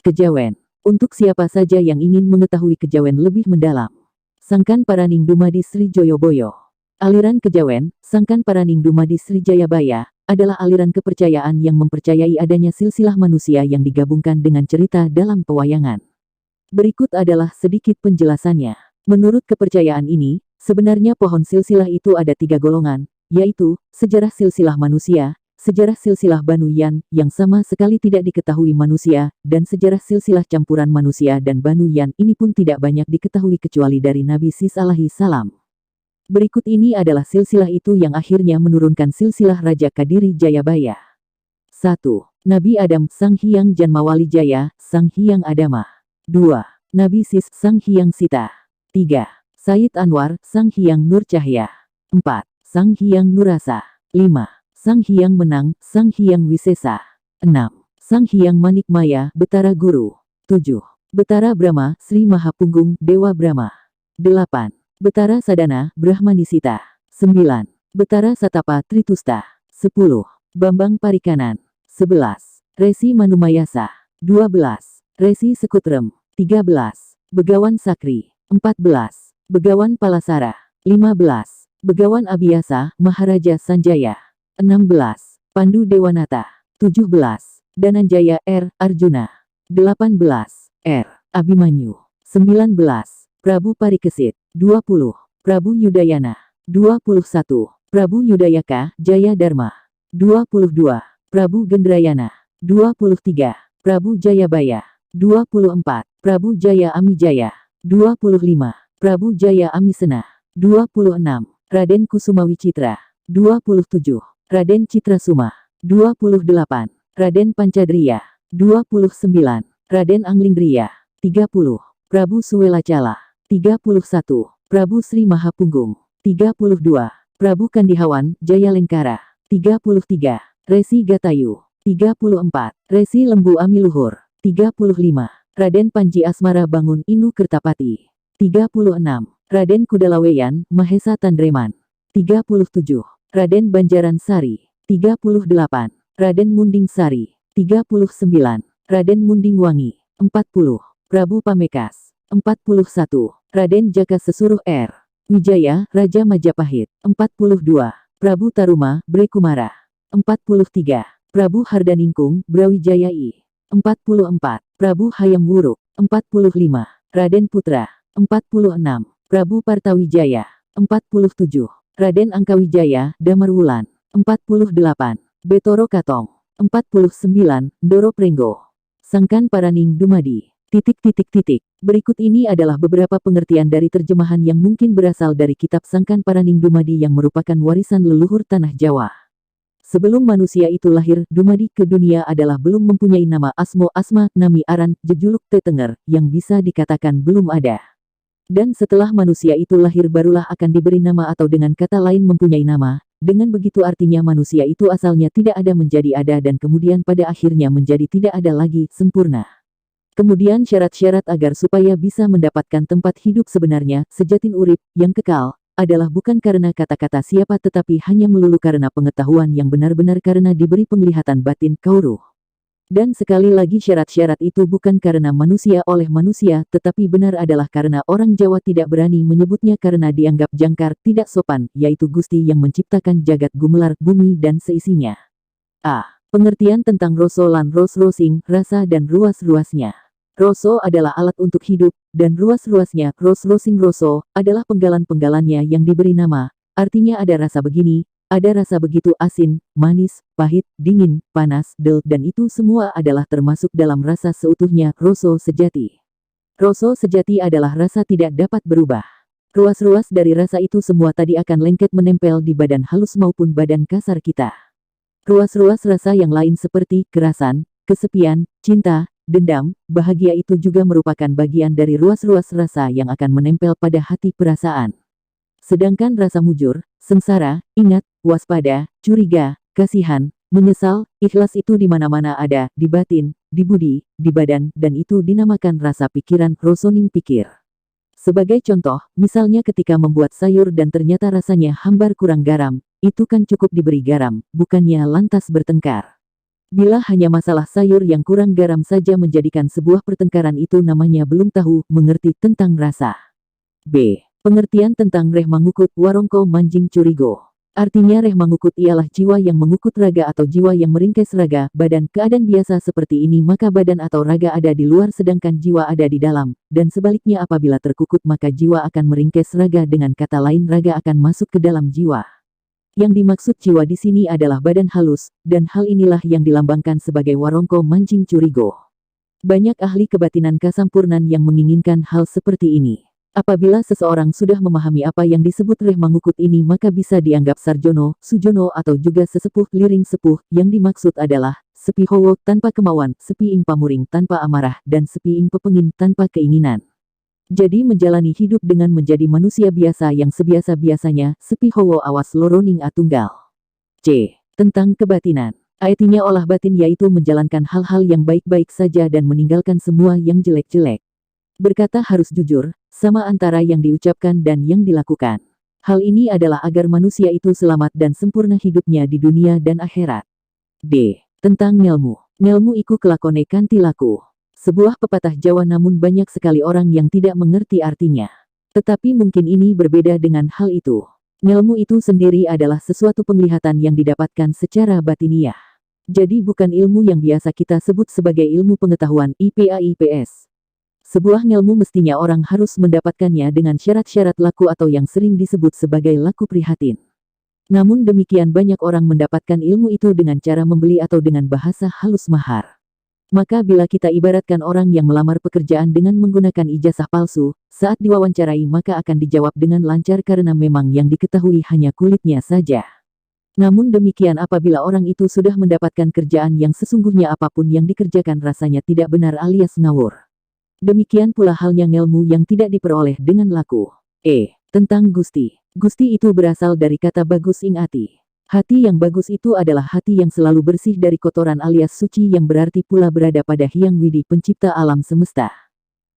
Kejawen. Untuk siapa saja yang ingin mengetahui kejawen lebih mendalam. Sangkan Paraning Dumadi Sri Joyoboyo. Aliran kejawen, Sangkan Paraning Dumadi Sri Jayabaya, adalah aliran kepercayaan yang mempercayai adanya silsilah manusia yang digabungkan dengan cerita dalam pewayangan. Berikut adalah sedikit penjelasannya. Menurut kepercayaan ini, sebenarnya pohon silsilah itu ada 3 golongan, yaitu, sejarah silsilah manusia, sejarah silsilah Banu Yan, yang sama sekali tidak diketahui manusia, dan sejarah silsilah campuran manusia dan Banu Yan ini pun tidak banyak diketahui kecuali dari Nabi Sis alaihi salam. Berikut ini adalah silsilah itu yang akhirnya menurunkan silsilah Raja Kadiri Jayabaya. 1. Nabi Adam Sang Hyang Janmawali Jaya, Sang Hyang Adama. 2. Nabi Sis Sang Hyang Sita. 3. Sayyid Anwar Sang Hyang Nur Cahya. 4. Sang Hyang Nurasa. 5. Sang Hyang Menang, Sang Hyang Wisesa. 6. Sang Hyang Manikmaya, Betara Guru. 7. Betara Brahma, Sri Mahapunggung, Dewa Brahma. 8. Betara Sadana, Brahmanisita. 9. Betara Satapa Tritusta. 10. Bambang Parikanan. 11. Resi Manumayasa. 12. Resi Sekutrem. 13. Begawan Sakri. 14. Begawan Palasara. 15. Begawan Abiyasa, Maharaja Sanjaya. 16. Pandu Dewanata. 17. Dananjaya R. Arjuna. 18. R. Abimanyu. 19. Prabu Parikesit. 20. Prabu Yudayana. 21. Prabu Yudayaka, Jaya Dharma. 22. Prabu Gendrayana. 23. Prabu Jayabaya. 24. Prabu Jaya Amijaya. 25. Prabu Jaya Amisena. 26. Raden Kusumawi Citra. 27. Raden Citrasuma. 28. Raden Pancadriya. 29. Raden Anglingriya. 30. Prabu Suwelacala. 31. Prabu Sri Mahapunggung. 32. Prabu Kandihawan, Jaya Lengkara. 33. Resi Gatayu. 34. Resi Lembu Amiluhur. 35. Raden Panji Asmara Bangun Inu Kertapati. 36. Raden Kudalaweyan, Mahesa Tandreman. 37. Raden Banjaran Sari. 38. Raden Munding Sari. 39. Raden Munding Wangi. 40. Prabu Pamekas. 41. Raden Jaka Sesuruh R. Wijaya, Raja Majapahit. 42. Prabu Taruma, Brekumara. 43. Prabu Hardaningkung, Brawijaya I. 44. Prabu Hayam Wuruk. 45. Raden Putra. 46. Prabu Partawijaya. 47. Raden Angkawijaya, Damarwulan. 48. Betoro Katong. 49. Doro Prenggo. Sangkan Paraning Dumadi. Berikut ini adalah beberapa pengertian dari terjemahan yang mungkin berasal dari kitab Sangkan Paraning Dumadi yang merupakan warisan leluhur tanah Jawa. Sebelum manusia itu lahir, Dumadi ke dunia adalah belum mempunyai nama asmo asma, nami aran, jejuluk tetenger, yang bisa dikatakan belum ada. Dan setelah manusia itu lahir barulah akan diberi nama atau dengan kata lain mempunyai nama. Dengan begitu artinya manusia itu asalnya tidak ada menjadi ada dan kemudian pada akhirnya menjadi tidak ada lagi, sempurna. Kemudian syarat-syarat agar supaya bisa mendapatkan tempat hidup sebenarnya, sejatin urip, yang kekal, adalah bukan karena kata-kata siapa tetapi hanya melulu karena pengetahuan yang benar-benar karena diberi penglihatan batin kauruh. Dan sekali lagi syarat-syarat itu bukan karena manusia oleh manusia, tetapi benar adalah karena orang Jawa tidak berani menyebutnya karena dianggap jangkar, tidak sopan, yaitu Gusti yang menciptakan jagat gumelar, bumi dan seisinya. A. Pengertian tentang roso lan ros-rosing, rasa dan ruas-ruasnya. Roso adalah alat untuk hidup, dan ruas-ruasnya, ros-rosing roso, adalah penggalan-penggalannya yang diberi nama. Artinya ada rasa begini, ada rasa begitu asin, manis, pahit, dingin, panas, del, dan itu semua adalah termasuk dalam rasa seutuhnya, roso sejati. Roso sejati adalah rasa tidak dapat berubah. Ruas-ruas dari rasa itu semua tadi akan lengket menempel di badan halus maupun badan kasar kita. Ruas-ruas rasa yang lain seperti kerasan, kesepian, cinta, dendam, bahagia itu juga merupakan bagian dari ruas-ruas rasa yang akan menempel pada hati perasaan. Sedangkan rasa mujur, sengsara, ingat, waspada, curiga, kasihan, menyesal, ikhlas itu di mana-mana ada, di batin, di budi, di badan, dan itu dinamakan rasa pikiran, rosoning pikir. Sebagai contoh, misalnya ketika membuat sayur dan ternyata rasanya hambar kurang garam, itu kan cukup diberi garam, bukannya lantas bertengkar. Bila hanya masalah sayur yang kurang garam saja menjadikan sebuah pertengkaran, itu namanya belum tahu mengerti tentang rasa. B. Pengertian tentang reh mangukut warongko manjing curigo. Artinya reh mangukut ialah jiwa yang mengukut raga atau jiwa yang meringkes raga, badan. Keadaan biasa seperti ini maka badan atau raga ada di luar sedangkan jiwa ada di dalam, dan sebaliknya apabila terkukut maka jiwa akan meringkes raga, dengan kata lain raga akan masuk ke dalam jiwa. Yang dimaksud jiwa di sini adalah badan halus, dan hal inilah yang dilambangkan sebagai warongko mancing curigo. Banyak ahli kebatinan kasampurnan yang menginginkan hal seperti ini. Apabila seseorang sudah memahami apa yang disebut reh mangukut ini maka bisa dianggap sarjono, sujono atau juga sesepuh liring sepuh. Yang dimaksud adalah sepi howo tanpa kemauan, sepi ing pamuring tanpa amarah, dan sepi ing pepengin tanpa keinginan. Jadi menjalani hidup dengan menjadi manusia biasa yang sebiasa-biasanya, sepi howo awas loroning atunggal. C. Tentang kebatinan. Artinya olah batin yaitu menjalankan hal-hal yang baik-baik saja dan meninggalkan semua yang jelek-jelek. Berkata harus jujur, sama antara yang diucapkan dan yang dilakukan. Hal ini adalah agar manusia itu selamat dan sempurna hidupnya di dunia dan akhirat. D. Tentang ngelmu. Ngelmu iku kelakone kanthi laku. Sebuah pepatah Jawa namun banyak sekali orang yang tidak mengerti artinya. Tetapi mungkin ini berbeda dengan hal itu. Ngelmu itu sendiri adalah sesuatu penglihatan yang didapatkan secara batiniah. Jadi bukan ilmu yang biasa kita sebut sebagai ilmu pengetahuan IPA/IPS. Sebuah ngelmu mestinya orang harus mendapatkannya dengan syarat-syarat laku atau yang sering disebut sebagai laku prihatin. Namun demikian banyak orang mendapatkan ilmu itu dengan cara membeli atau dengan bahasa halus mahar. Maka bila kita ibaratkan orang yang melamar pekerjaan dengan menggunakan ijazah palsu, saat diwawancarai maka akan dijawab dengan lancar karena memang yang diketahui hanya kulitnya saja. Namun demikian apabila orang itu sudah mendapatkan kerjaan yang sesungguhnya apapun yang dikerjakan rasanya tidak benar alias ngawur. Demikian pula halnya ngelmu yang tidak diperoleh dengan laku. E. Tentang gusti. Gusti itu berasal dari kata bagus ing ati. Hati yang bagus itu adalah hati yang selalu bersih dari kotoran alias suci yang berarti pula berada pada Hyang Widi pencipta alam semesta.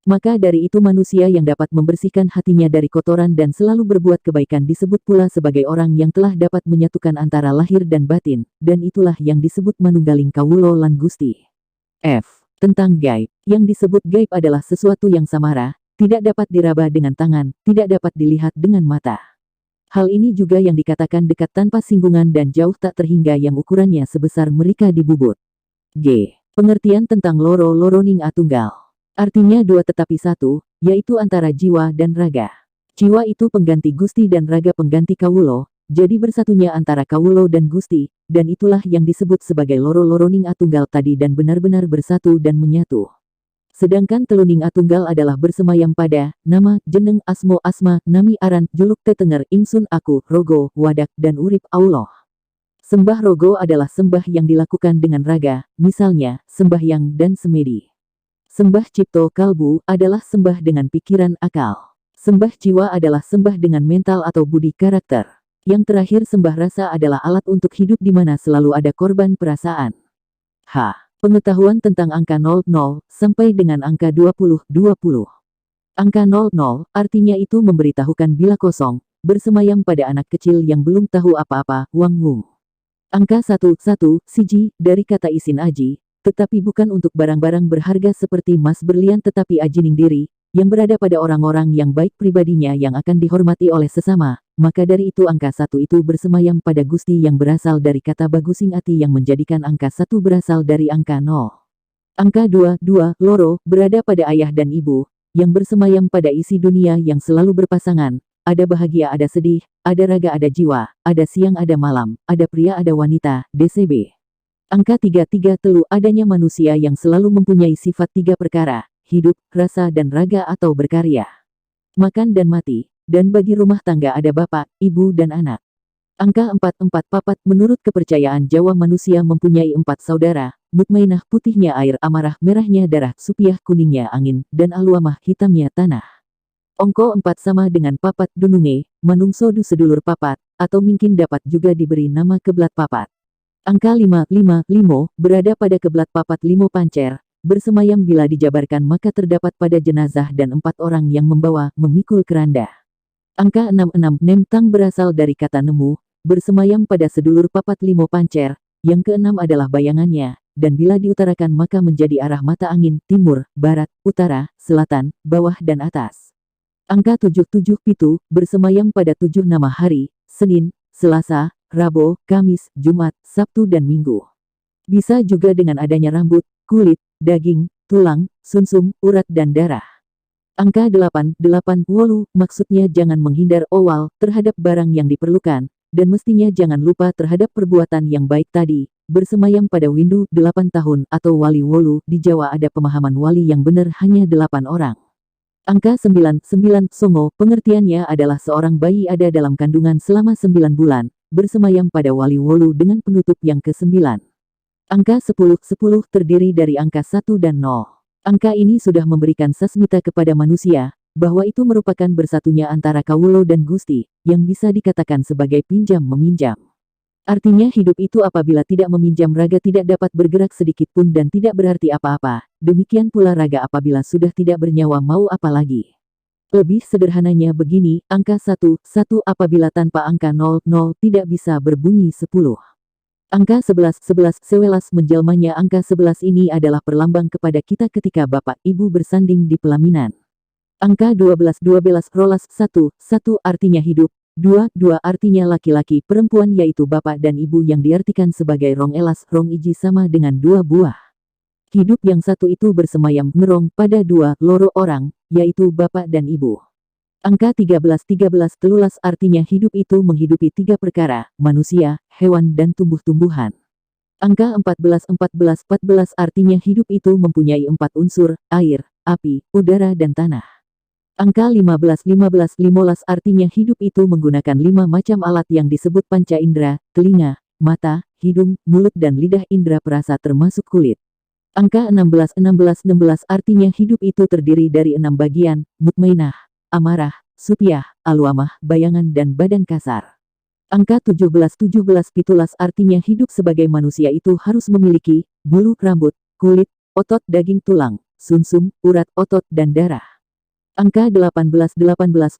Maka dari itu manusia yang dapat membersihkan hatinya dari kotoran dan selalu berbuat kebaikan disebut pula sebagai orang yang telah dapat menyatukan antara lahir dan batin, dan itulah yang disebut manunggaling kawulo lan gusti. F. Tentang gaib. Yang disebut gaib adalah sesuatu yang samara, tidak dapat diraba dengan tangan, tidak dapat dilihat dengan mata. Hal ini juga yang dikatakan dekat tanpa singgungan dan jauh tak terhingga yang ukurannya sebesar mereka di bubut. G. Pengertian tentang loro-loroning atunggal. Artinya dua tetapi satu, yaitu antara jiwa dan raga. Jiwa itu pengganti gusti dan raga pengganti kawulo, jadi bersatunya antara kawulo dan gusti, dan itulah yang disebut sebagai loro-loroning atunggal tadi dan benar-benar bersatu dan menyatu. Sedangkan teluning atunggal adalah bersemayam pada nama, jeneng, asmo, asma, nami, aran, juluk, tetenger, ingsun, aku, rogo, wadak, dan urip Allah. Sembah rogo adalah sembah yang dilakukan dengan raga, misalnya, sembahyang dan semedi. Sembah cipto kalbu adalah sembah dengan pikiran akal. Sembah jiwa adalah sembah dengan mental atau budi karakter. Yang terakhir sembah rasa adalah alat untuk hidup di mana selalu ada korban perasaan. H. Pengetahuan tentang angka 00 sampai dengan angka 20. Angka 00 artinya itu memberitahukan bila kosong, bersemayam pada anak kecil yang belum tahu apa-apa, wang-wung. Angka 11, siji, dari kata isin aji, tetapi bukan untuk barang-barang berharga seperti emas berlian tetapi ajining diri, yang berada pada orang-orang yang baik pribadinya yang akan dihormati oleh sesama. Maka dari itu angka 1 itu bersemayam pada gusti yang berasal dari kata bagusing ati yang menjadikan angka 1 berasal dari angka 0. Angka 2, loro, berada pada ayah dan ibu, yang bersemayam pada isi dunia yang selalu berpasangan, ada bahagia ada sedih, ada raga ada jiwa, ada siang ada malam, ada pria ada wanita, DCB. Angka 3, telu, adanya manusia yang selalu mempunyai sifat 3 perkara, hidup, rasa dan raga atau berkarya. Makan dan mati. Dan bagi rumah tangga ada bapak, ibu dan anak. Angka 4, papat, menurut kepercayaan Jawa manusia mempunyai 4 saudara, mutmainah putihnya air, amarah merahnya darah, supiah kuningnya angin, dan aluamah hitamnya tanah. Ongko 4 sama dengan papat dununge, manungso du sedulur papat, atau mungkin dapat juga diberi nama keblat papat. Angka 5, limo, berada pada keblat papat limo pancer, bersemayam bila dijabarkan maka terdapat pada jenazah dan 4 orang yang membawa, memikul keranda. Angka 6, nemtang berasal dari kata nemu, bersemayam pada sedulur papat limo pancer, yang keenam adalah bayangannya, dan bila diutarakan maka menjadi arah mata angin, timur, barat, utara, selatan, bawah dan atas. Angka 77 bersemayam pada 7 nama hari, Senin, Selasa, Rabu, Kamis, Jumat, Sabtu dan Minggu. Bisa juga dengan adanya rambut, kulit, daging, tulang, sumsum, urat dan darah. Angka 8 maksudnya jangan menghindar awal terhadap barang yang diperlukan, dan mestinya jangan lupa terhadap perbuatan yang baik tadi. Bersemayam pada windu 8 tahun atau wali wolu, di Jawa ada pemahaman wali yang benar hanya 8 orang. Angka 9 songo, pengertiannya adalah seorang bayi ada dalam kandungan selama 9 bulan, bersemayam pada wali wolu dengan penutup yang ke-9. Angka 10 terdiri dari angka 1 dan 0. Angka ini sudah memberikan sasmita kepada manusia, bahwa itu merupakan bersatunya antara Kawulo dan Gusti, yang bisa dikatakan sebagai pinjam-meminjam. Artinya hidup itu apabila tidak meminjam raga tidak dapat bergerak sedikit pun dan tidak berarti apa-apa, demikian pula raga apabila sudah tidak bernyawa mau apa lagi. Lebih sederhananya begini, angka 1 apabila tanpa angka 0 tidak bisa berbunyi 10. Angka 11 sewelas menjelmanya angka 11 ini adalah perlambang kepada kita ketika bapak ibu bersanding di pelaminan. Angka 12 rolas 1 artinya hidup. 2 artinya laki-laki perempuan yaitu bapak dan ibu yang diartikan sebagai rong elas rong iji sama dengan 2 buah. Hidup yang satu itu bersemayam ngerong pada 2 loro orang, yaitu bapak dan ibu. Angka 13 telulas artinya hidup itu menghidupi 3 perkara, manusia, hewan dan tumbuh-tumbuhan. Angka 14 artinya hidup itu mempunyai 4 unsur, air, api, udara dan tanah. Angka 15 artinya hidup itu menggunakan 5 macam alat yang disebut panca indera, telinga, mata, hidung, mulut dan lidah indera perasa termasuk kulit. Angka 16 artinya hidup itu terdiri dari 6 bagian, mutmainah, amarah, supiah, alwamah, bayangan dan badan kasar. Angka 17 pitulas artinya hidup sebagai manusia itu harus memiliki bulu, rambut, kulit, otot, daging, tulang, sumsum, urat, otot dan darah. Angka 18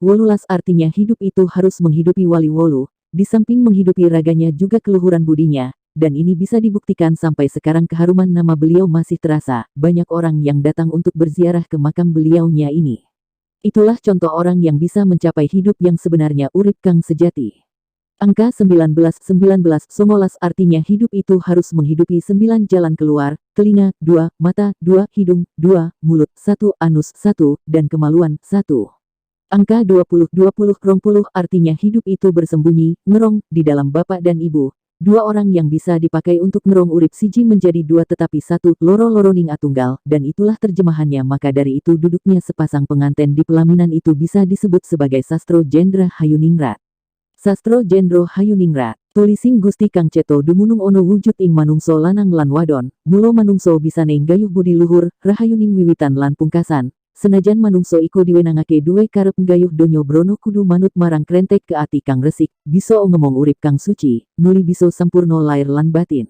wolulas artinya hidup itu harus menghidupi wali wolu, di samping menghidupi raganya juga keluhuran budinya, dan ini bisa dibuktikan sampai sekarang keharuman nama beliau masih terasa, banyak orang yang datang untuk berziarah ke makam beliaunya ini. Itulah contoh orang yang bisa mencapai hidup yang sebenarnya urip kang sejati. Angka 19 songolas artinya hidup itu harus menghidupi 9 jalan keluar, telinga, 2, mata, 2, hidung, 2, mulut, 1, anus, 1, dan kemaluan, 1. Angka 20 artinya hidup itu bersembunyi, ngerong, di dalam bapak dan ibu. 2 orang yang bisa dipakai untuk ngerong urip siji menjadi 2 tetapi 1 loro-loroning atunggal, dan itulah terjemahannya maka dari itu duduknya sepasang penganten di pelaminan itu bisa disebut sebagai sastro jendra hayuningrat. Sastro Jendro Hayuningrat, tulising Gusti Kang Ceto dumunung ono wujud ing manungso lanang lan wadon, mulo manungso bisa nenggayuh budi luhur, rahayuning wiwitan lan pungkasan, senajan manungso iku diwenangake duwe karep nggayuh donyo brono kudu manut marang krentek ke ati kang resik, biso ngomong urip kang suci, nuli biso sampurno lair lan batin.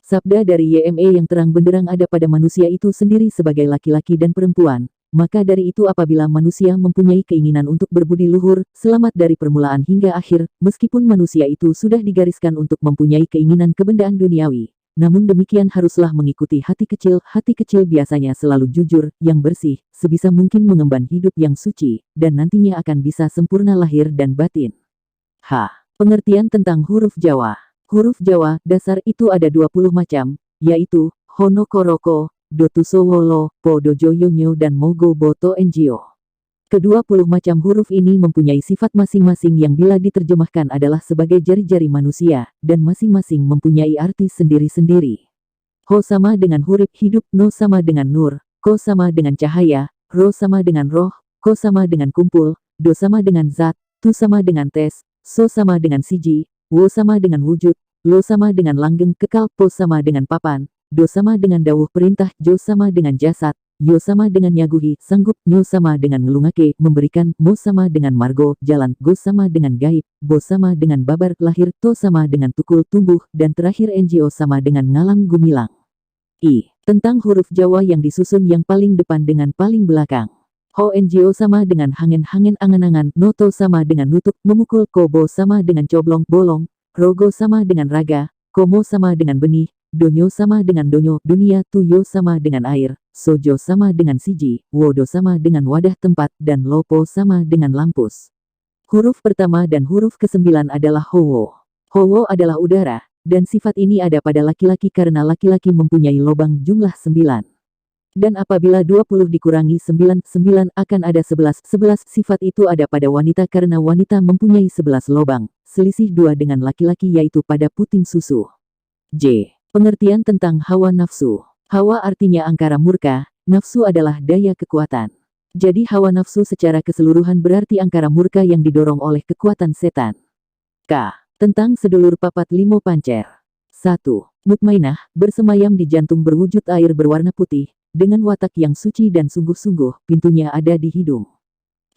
Sabda dari YME yang terang benderang ada pada manusia itu sendiri sebagai laki-laki dan perempuan. Maka dari itu apabila manusia mempunyai keinginan untuk berbudi luhur, selamat dari permulaan hingga akhir, meskipun manusia itu sudah digariskan untuk mempunyai keinginan kebendaan duniawi, namun demikian haruslah mengikuti hati kecil biasanya selalu jujur, yang bersih, sebisa mungkin mengemban hidup yang suci, dan nantinya akan bisa sempurna lahir dan batin. Pengertian tentang huruf Jawa. Huruf Jawa, dasar itu ada 20 macam, yaitu, Hono Koroko, Dotuso Wolo, Podojo Yonyo dan Mogo Boto Njio. Ke-20 macam huruf ini mempunyai sifat masing-masing yang bila diterjemahkan adalah sebagai jari-jari manusia, dan masing-masing mempunyai arti sendiri-sendiri. Ho sama dengan huruf hidup, no sama dengan nur, ko sama dengan cahaya, ro sama dengan roh, ko sama dengan kumpul, do sama dengan zat, tu sama dengan tes, so sama dengan siji, wo sama dengan wujud, lo sama dengan langgeng kekal, po sama dengan papan, do sama dengan dawuh perintah, jo sama dengan jasad, yo sama dengan nyaguhi, sanggup, nyo sama dengan ngelungake, memberikan, mo sama dengan margo, jalan, go sama dengan gaib, bo sama dengan babar, lahir, to sama dengan tukul, tumbuh, dan terakhir NGO sama dengan ngalam gumilang. Tentang huruf Jawa yang disusun yang paling depan dengan paling belakang. Ho NGO sama dengan hangen-hangen angan-angan, noto sama dengan nutuk, memukul, kobo sama dengan coblong, bolong, rogo sama dengan raga, komo sama dengan benih, donyo sama dengan donyo, dunia, tuyo sama dengan air, sojo sama dengan siji, wodo sama dengan wadah tempat, dan lopo sama dengan lampus. Huruf pertama dan huruf ke-9 adalah howo. Howo adalah udara, dan sifat ini ada pada laki-laki karena laki-laki mempunyai lobang jumlah 9. Dan apabila 20 dikurangi 9, 9 akan ada 11. 11 sifat itu ada pada wanita karena wanita mempunyai 11 lobang, selisih 2 dengan laki-laki yaitu pada puting susu. J. Pengertian tentang hawa nafsu. Hawa artinya angkara murka, nafsu adalah daya kekuatan. Jadi hawa nafsu secara keseluruhan berarti angkara murka yang didorong oleh kekuatan setan. K. Tentang sedulur papat limo pancer. 1. Mutmainah, bersemayam di jantung berwujud air berwarna putih, dengan watak yang suci dan sungguh-sungguh, pintunya ada di hidung.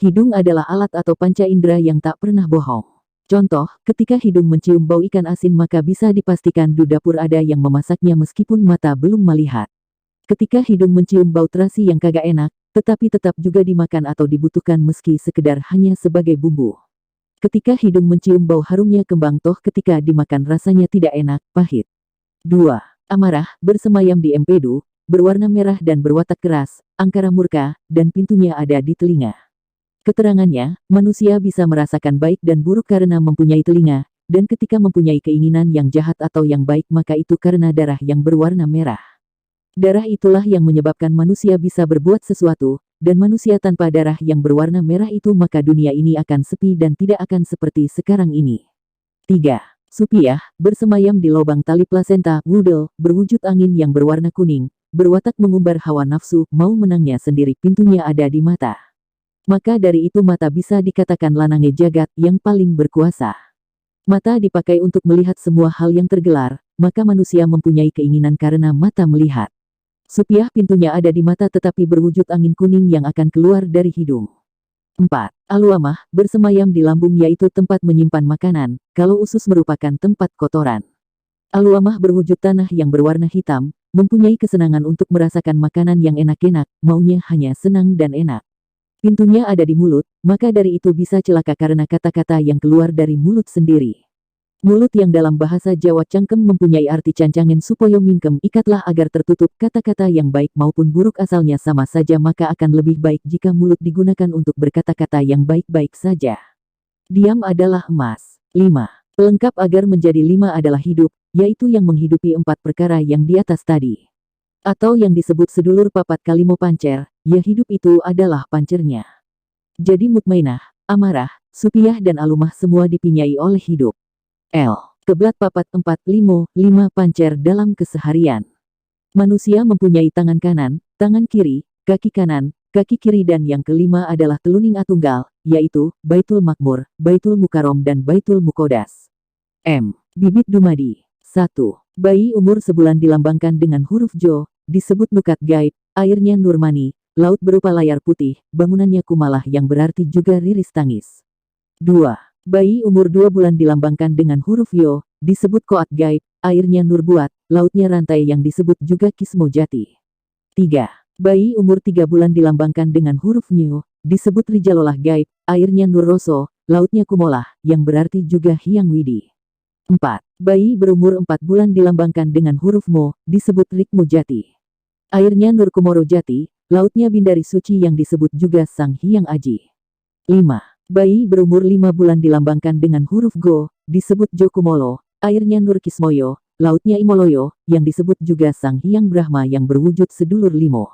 Hidung adalah alat atau panca indera yang tak pernah bohong. Contoh, ketika hidung mencium bau ikan asin maka bisa dipastikan di dapur ada yang memasaknya meskipun mata belum melihat. Ketika hidung mencium bau terasi yang kagak enak, tetapi tetap juga dimakan atau dibutuhkan meski sekedar hanya sebagai bumbu. Ketika hidung mencium bau harumnya kembang toh ketika dimakan rasanya tidak enak, pahit. 2. Amarah, bersemayam di empedu, berwarna merah dan berwatak keras, angkara murka, dan pintunya ada di telinga. Keterangannya, manusia bisa merasakan baik dan buruk karena mempunyai telinga, dan ketika mempunyai keinginan yang jahat atau yang baik maka itu karena darah yang berwarna merah. Darah itulah yang menyebabkan manusia bisa berbuat sesuatu, dan manusia tanpa darah yang berwarna merah itu maka dunia ini akan sepi dan tidak akan seperti sekarang ini. 3. Supiah, bersemayam di lubang tali plasenta, wudel, berwujud angin yang berwarna kuning, berwatak mengumbar hawa nafsu, mau menangnya sendiri, pintunya ada di mata. Maka dari itu mata bisa dikatakan lanange jagat yang paling berkuasa. Mata dipakai untuk melihat semua hal yang tergelar, maka manusia mempunyai keinginan karena mata melihat. Supiah pintunya ada di mata tetapi berwujud angin kuning yang akan keluar dari hidung. 4. Aluamah, bersemayam di lambung yaitu tempat menyimpan makanan, kalau usus merupakan tempat kotoran. Aluamah berwujud tanah yang berwarna hitam, mempunyai kesenangan untuk merasakan makanan yang enak-enak, maunya hanya senang dan enak. Pintunya ada di mulut, maka dari itu bisa celaka karena kata-kata yang keluar dari mulut sendiri. Mulut yang dalam bahasa Jawa cangkem mempunyai arti cancangen supaya mingkem, ikatlah agar tertutup. Kata-kata yang baik maupun buruk asalnya sama saja maka akan lebih baik jika mulut digunakan untuk berkata-kata yang baik-baik saja. Diam adalah emas. 5. Pelengkap agar menjadi 5 adalah hidup, yaitu yang menghidupi 4 perkara yang di atas tadi. Atau yang disebut sedulur papat kalimo pancer, ya hidup itu adalah pancernya. Jadi mutmainah, amarah, supiah dan alumah semua dipinyai oleh hidup. L. Keblat papat 4, 5 pancer dalam keseharian. Manusia mempunyai tangan kanan, tangan kiri, kaki kanan, kaki kiri dan yang kelima adalah teluning atunggal, yaitu Baitul Makmur, Baitul Mukarom dan Baitul Mukodas. M. Bibit dumadi. 1. Bayi umur sebulan dilambangkan dengan huruf Jo, disebut nukat gaib, airnya nurmani, laut berupa layar putih, bangunannya kumalah yang berarti juga riris tangis. 2. Bayi umur 2 bulan dilambangkan dengan huruf Yo, disebut koat gaib, airnya nur buat, lautnya rantai yang disebut juga kismo jati. 3. Bayi umur 3 bulan dilambangkan dengan huruf Nyo, disebut rijalolah gaib, airnya nur roso, lautnya kumolah, yang berarti juga hiang widi. 4. Bayi berumur 4 bulan dilambangkan dengan huruf Mo, disebut rikmo jati. Airnya nur kumoro jati, lautnya bindari suci yang disebut juga sang hiang aji. 5. Bayi berumur 5 bulan dilambangkan dengan huruf Go, disebut Jokumolo, airnya Nur Kismoyo, lautnya Imoloyo, yang disebut juga Sang Hyang Brahma yang berwujud sedulur limo.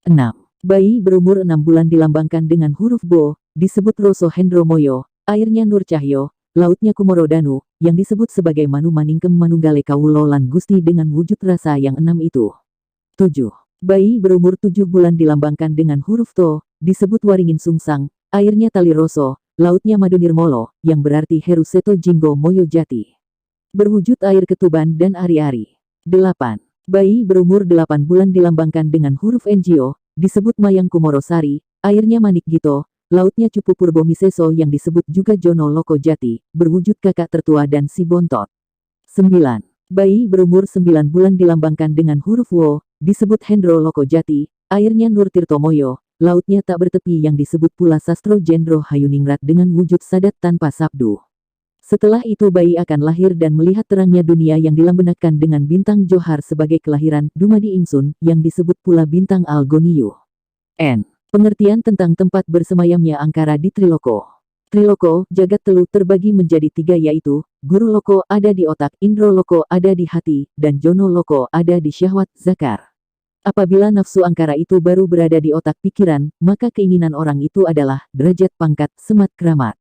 6. Bayi berumur 6 bulan dilambangkan dengan huruf Bo, disebut Roso Hendromoyo, airnya Nur Cahyo, lautnya Kumorodanu, yang disebut sebagai Manu Maningkem Manunggale Kawulo lan Gusti dengan wujud rasa yang 6 itu. 7. Bayi berumur 7 bulan dilambangkan dengan huruf To, disebut Waringin Sungsang, airnya Tali Roso, lautnya Madunirmolo, yang berarti Heru Seto Jinggo Moyo Jati. Berwujud air ketuban dan ari-ari. 8. Bayi berumur 8 bulan dilambangkan dengan huruf NGO, disebut Mayang Kumorosari, airnya Manik Gito, lautnya Cupu Purbo Miseso yang disebut juga Jono Loko Jati, berwujud kakak tertua dan si bontot. 9. Bayi berumur 9 bulan dilambangkan dengan huruf Wo, disebut Hendro Loko Jati, airnya Nur Tirtomoyo, lautnya tak bertepi yang disebut pula Sastro Jendro Hayuningrat dengan wujud sadat tanpa sabdu. Setelah itu bayi akan lahir dan melihat terangnya dunia yang dilambenakan dengan bintang Johar sebagai kelahiran Dumadi Ingsun yang disebut pula bintang Algoniu. N. Pengertian tentang tempat bersemayamnya angkara di Triloko. Triloko, jagat telu terbagi menjadi 3 yaitu, Guru Loko ada di otak, Indro Loko ada di hati, dan Jono Loko ada di syahwat zakar. Apabila nafsu angkara itu baru berada di otak pikiran, maka keinginan orang itu adalah derajat pangkat semat keramat.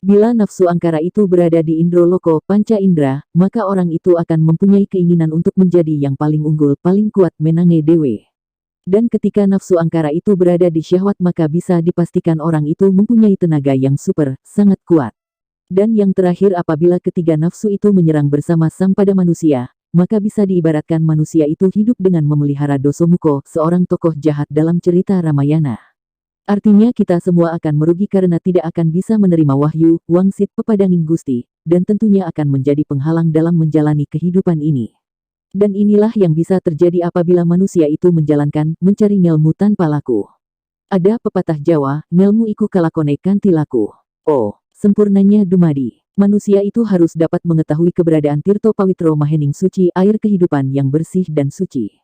Bila nafsu angkara itu berada di Indro Loko panca indera, maka orang itu akan mempunyai keinginan untuk menjadi yang paling unggul, paling kuat menange dewe. Dan ketika nafsu angkara itu berada di syahwat maka bisa dipastikan orang itu mempunyai tenaga yang super, sangat kuat. Dan yang terakhir apabila ketiga nafsu itu menyerang bersama-sama pada manusia, maka bisa diibaratkan manusia itu hidup dengan memelihara Dosomuko, seorang tokoh jahat dalam cerita Ramayana. Artinya kita semua akan merugi karena tidak akan bisa menerima wahyu, wangsit pepadanging Gusti, dan tentunya akan menjadi penghalang dalam menjalani kehidupan ini. Dan inilah yang bisa terjadi apabila manusia itu mencari ngelmu tanpa laku. Ada pepatah Jawa, ngelmu iku kalakone kanthi laku. Oh, sempurnanya Dumadi. Manusia itu harus dapat mengetahui keberadaan Tirto Pawitro Mahening suci, air kehidupan yang bersih dan suci.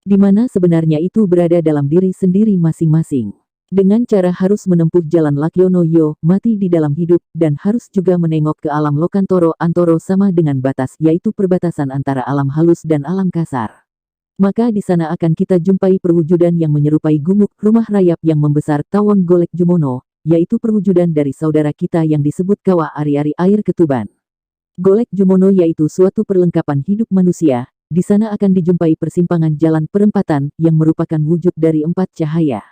Di mana sebenarnya itu berada dalam diri sendiri masing-masing. Dengan cara harus menempuh jalan Lakyono Yo, mati di dalam hidup, dan harus juga menengok ke alam Lokantoro Antoro sama dengan batas, yaitu perbatasan antara alam halus dan alam kasar. Maka di sana akan kita jumpai perwujudan yang menyerupai gumuk rumah rayap yang membesar Tawon Golek Jumono, yaitu perwujudan dari saudara kita yang disebut Kawah Ari-Ari Air Ketuban. Golek Jumono yaitu suatu perlengkapan hidup manusia, di sana akan dijumpai persimpangan jalan perempatan yang merupakan wujud dari 4 cahaya.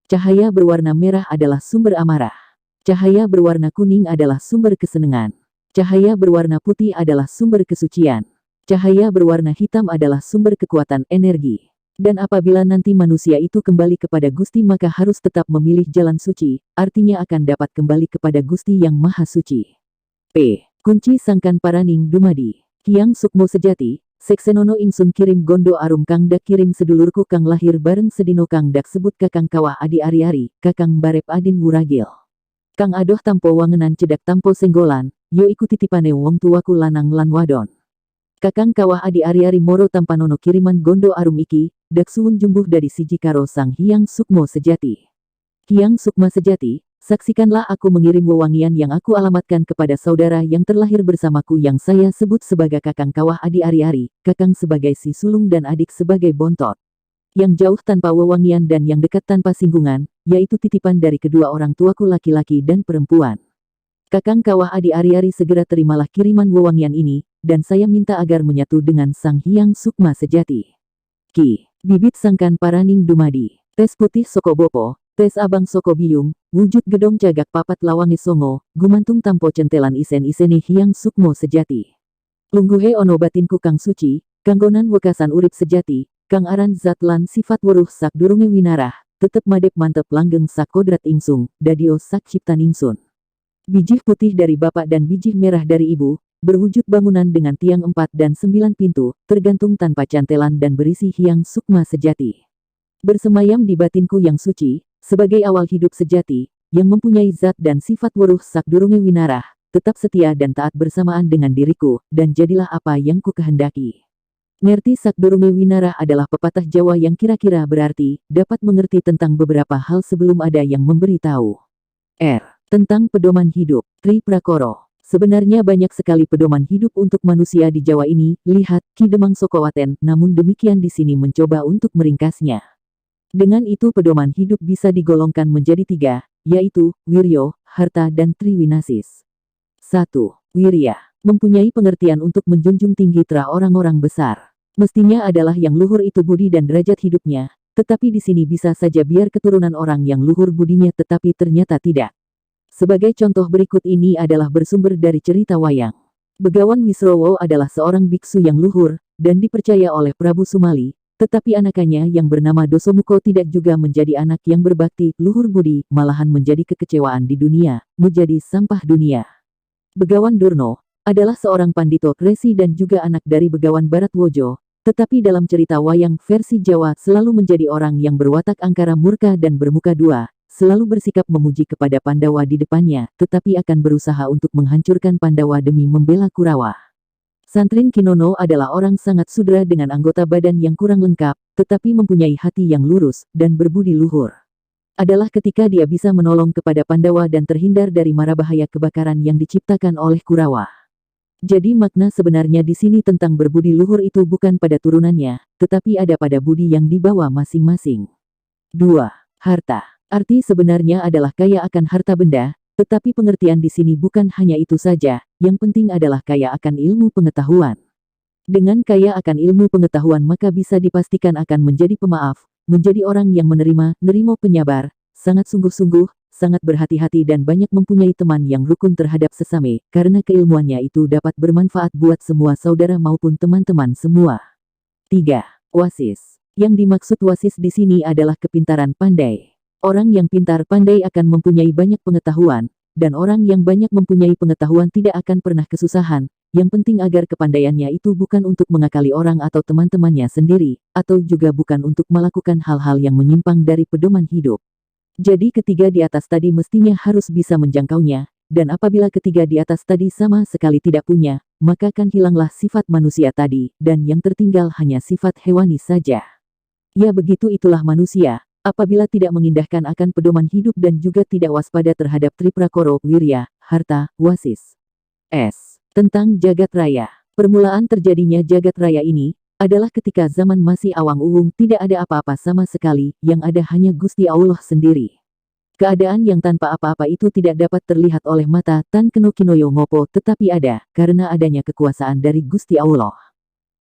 Cahaya berwarna merah adalah sumber amarah. Cahaya berwarna kuning adalah sumber kesenangan. Cahaya berwarna putih adalah sumber kesucian. Cahaya berwarna hitam adalah sumber kekuatan energi. Dan apabila nanti manusia itu kembali kepada Gusti maka harus tetap memilih jalan suci, artinya akan dapat kembali kepada Gusti yang Maha Suci. P. Kunci Sangkan Paraning Dumadi. Hyang Sukmo Sejati. Seksenono ingsun kirim gondo arum kang dak kirim sedulurku kang lahir bareng sedino kang dak sebut kakang Kawah Adi Ari-Ari, kakang Barep Adin Wuragil. Kang adoh tampo wangenan cedak tampo senggolan, yo iku titipane wong tuaku lanang lan wadon. Kakang Kawah Adi Ari-Ari moro tampanono kiriman gondo arum iki, dak suwun jumbuh dari siji karo sang Hyang Sukmo Sejati. Hyang Sukma Sejati, saksikanlah aku mengirim wewangian yang aku alamatkan kepada saudara yang terlahir bersamaku yang saya sebut sebagai kakang Kawah Adi Ari-Ari, kakang sebagai si sulung dan adik sebagai bontot. Yang jauh tanpa wewangian dan yang dekat tanpa singgungan, yaitu titipan dari kedua orang tuaku laki-laki dan perempuan. Kakang Kawah Adi Ari-Ari segera terimalah kiriman wewangian ini, dan saya minta agar menyatu dengan sang Hyang Sukma Sejati. Ki. Bibit Sangkan Paraning Dumadi. Tes putih Soko Bopo. Tes abang Soko Biyung, wujud gedong cagak papat lawange songo, gumantung tampo centelan isen-isene Hyang Sukmo Sejati. Lungguhe ono batinku kang suci, kanggonan wekasan urip sejati, kang aran zat lan sifat weruh sak durunge winarah, tetep madep mantep langgeng sak kodrat ingsung, dadio sak ciptan ingsun. Bijih putih dari bapak dan bijih merah dari ibu, berwujud bangunan dengan tiang 4 dan 9 pintu, tergantung tanpa cantelan dan berisi Hyang Sukma Sejati. Bersemayam di batinku yang suci, sebagai awal hidup sejati, yang mempunyai zat dan sifat weruh sak durunge winarah, tetap setia dan taat bersamaan dengan diriku, dan jadilah apa yang ku kehendaki. Ngerti sak durunge winarah adalah pepatah Jawa yang kira-kira berarti, dapat mengerti tentang beberapa hal sebelum ada yang memberi tahu. R. Tentang pedoman hidup, Tri Prakoro. Sebenarnya banyak sekali pedoman hidup untuk manusia di Jawa ini, lihat, Ki Demang Sokowaten, namun demikian di sini mencoba untuk meringkasnya. Dengan itu pedoman hidup bisa digolongkan menjadi 3, yaitu, Wiryo, Harta dan Triwinasis. 1. Wirya. Mempunyai pengertian untuk menjunjung tinggi tra orang-orang besar. Mestinya adalah yang luhur itu budi dan derajat hidupnya, tetapi di sini bisa saja biar keturunan orang yang luhur budinya tetapi ternyata tidak. Sebagai contoh berikut ini adalah bersumber dari cerita wayang. Begawan Wisrowo adalah seorang biksu yang luhur, dan dipercaya oleh Prabu Sumali. Tetapi anakannya yang bernama Dosomuko tidak juga menjadi anak yang berbakti, luhur budi, malahan menjadi kekecewaan di dunia, menjadi sampah dunia. Begawan Durno adalah seorang pandito resi dan juga anak dari Begawan Baratwojo, tetapi dalam cerita wayang versi Jawa selalu menjadi orang yang berwatak angkara murka dan bermuka dua, selalu bersikap memuji kepada Pandawa di depannya, tetapi akan berusaha untuk menghancurkan Pandawa demi membela Kurawa. Santrin Kinono adalah orang sangat sudra dengan anggota badan yang kurang lengkap, tetapi mempunyai hati yang lurus dan berbudi luhur. Adalah ketika dia bisa menolong kepada Pandawa dan terhindar dari mara bahaya kebakaran yang diciptakan oleh Kurawa. Jadi makna sebenarnya di sini tentang berbudi luhur itu bukan pada turunannya, tetapi ada pada budi yang dibawa masing-masing. 2. Harta. Arti sebenarnya adalah kaya akan harta benda, tetapi pengertian di sini bukan hanya itu saja, yang penting adalah kaya akan ilmu pengetahuan. Dengan kaya akan ilmu pengetahuan maka bisa dipastikan akan menjadi pemaaf, menjadi orang yang menerima, nerimo penyabar, sangat sungguh-sungguh, sangat berhati-hati dan banyak mempunyai teman yang rukun terhadap sesame, karena keilmuannya itu dapat bermanfaat buat semua saudara maupun teman-teman semua. 3. Wasis. Yang dimaksud wasis di sini adalah kepintaran pandai. Orang yang pintar pandai akan mempunyai banyak pengetahuan, dan orang yang banyak mempunyai pengetahuan tidak akan pernah kesusahan. Yang penting agar kepandaiannya itu bukan untuk mengakali orang atau teman-temannya sendiri, atau juga bukan untuk melakukan hal-hal yang menyimpang dari pedoman hidup. Jadi ketiga di atas tadi mestinya harus bisa menjangkaunya, dan apabila ketiga di atas tadi sama sekali tidak punya, maka kan hilanglah sifat manusia tadi, dan yang tertinggal hanya sifat hewani saja. Ya begitu itulah manusia, apabila tidak mengindahkan akan pedoman hidup dan juga tidak waspada terhadap triprakoro, wirya, harta, wasis. Tentang jagat raya. Permulaan terjadinya jagat raya ini, adalah ketika zaman masih awang-uwung tidak ada apa-apa sama sekali, yang ada hanya Gusti Allah sendiri. Keadaan yang tanpa apa-apa itu tidak dapat terlihat oleh mata Tan Keno Kinoyo Ngopo tetapi ada, karena adanya kekuasaan dari Gusti Allah.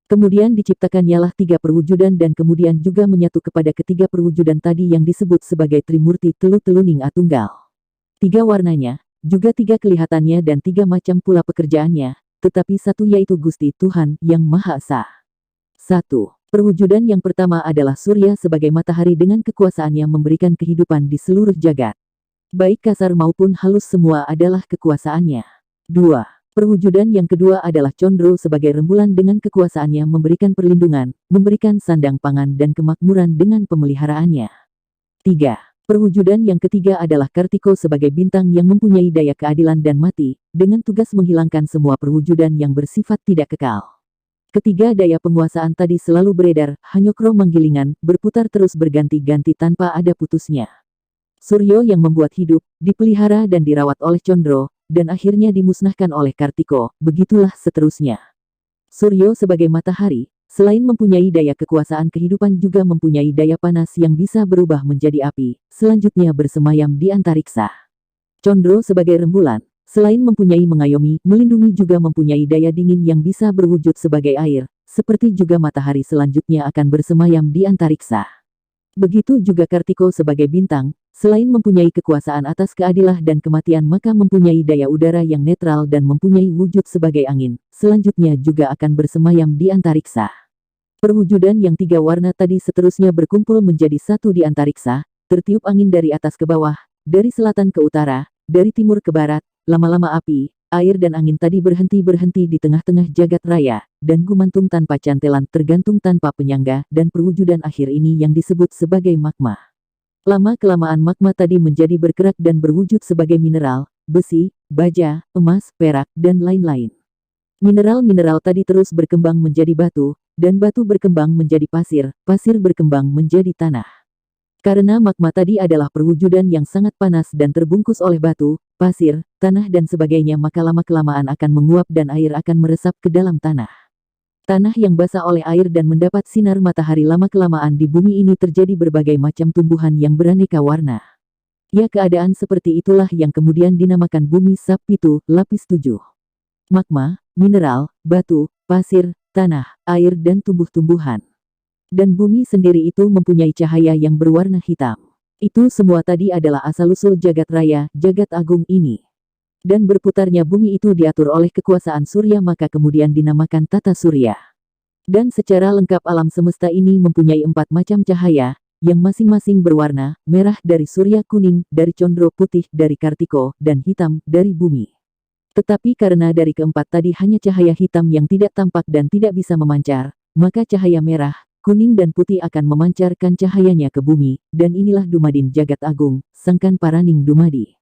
Kemudian diciptakannyalah tiga perwujudan dan kemudian juga menyatu kepada ketiga perwujudan tadi yang disebut sebagai Trimurti Telu-Teluning Atunggal. Tiga warnanya, juga tiga kelihatannya dan tiga macam pula pekerjaannya, tetapi satu yaitu Gusti Tuhan yang Maha Esa. 1. Perwujudan yang pertama adalah Surya sebagai matahari dengan kekuasaannya memberikan kehidupan di seluruh jagat. Baik kasar maupun halus semua adalah kekuasaannya. 2. Perwujudan yang kedua adalah Condro sebagai rembulan dengan kekuasaannya memberikan perlindungan, memberikan sandang pangan dan kemakmuran dengan pemeliharaannya. 3. Perwujudan yang ketiga adalah Kartiko sebagai bintang yang mempunyai daya keadilan dan mati, dengan tugas menghilangkan semua perwujudan yang bersifat tidak kekal. Ketiga daya penguasaan tadi selalu beredar, hanyokro manggilingan, berputar terus berganti-ganti tanpa ada putusnya. Suryo yang membuat hidup, dipelihara dan dirawat oleh Condro, dan akhirnya dimusnahkan oleh Kartiko, begitulah seterusnya. Suryo sebagai matahari, selain mempunyai daya kekuasaan kehidupan juga mempunyai daya panas yang bisa berubah menjadi api, selanjutnya bersemayam di antariksa. Condro sebagai rembulan, selain mempunyai mengayomi, melindungi juga mempunyai daya dingin yang bisa berwujud sebagai air, seperti juga matahari selanjutnya akan bersemayam di antariksa. Begitu juga Kartiko sebagai bintang, selain mempunyai kekuasaan atas keadilan dan kematian maka mempunyai daya udara yang netral dan mempunyai wujud sebagai angin, selanjutnya juga akan bersemayam di antariksa. Perwujudan yang tiga warna tadi seterusnya berkumpul menjadi satu di antariksa, tertiup angin dari atas ke bawah, dari selatan ke utara, dari timur ke barat. Lama-lama api, air dan angin tadi berhenti-berhenti di tengah-tengah jagat raya, dan gumantung tanpa cantelan tergantung tanpa penyangga, dan perwujudan akhir ini yang disebut sebagai magma. Lama-kelamaan magma tadi menjadi bergerak dan berwujud sebagai mineral, besi, baja, emas, perak, dan lain-lain. Mineral-mineral tadi terus berkembang menjadi batu, dan batu berkembang menjadi pasir, pasir berkembang menjadi tanah. Karena magma tadi adalah perwujudan yang sangat panas dan terbungkus oleh batu, pasir, tanah dan sebagainya maka lama-kelamaan akan menguap dan air akan meresap ke dalam tanah. Tanah yang basah oleh air dan mendapat sinar matahari lama-kelamaan di bumi ini terjadi berbagai macam tumbuhan yang beraneka warna. Ya keadaan seperti itulah yang kemudian dinamakan bumi Sabtu, lapis 7. Magma, mineral, batu, pasir, tanah, air dan tumbuh-tumbuhan. Dan bumi sendiri itu mempunyai cahaya yang berwarna hitam. Itu semua tadi adalah asal-usul jagat raya, jagat agung ini. Dan berputarnya bumi itu diatur oleh kekuasaan surya maka kemudian dinamakan tata surya. Dan secara lengkap alam semesta ini mempunyai 4 macam cahaya, yang masing-masing berwarna, merah dari surya, kuning dari Condro, putih dari Kartiko, dan hitam dari bumi. Tetapi karena dari keempat tadi hanya cahaya hitam yang tidak tampak dan tidak bisa memancar, maka cahaya merah, kuning dan putih akan memancarkan cahayanya ke bumi, dan inilah Dumadin Jagat Agung, Sangkan Paraning Dumadi.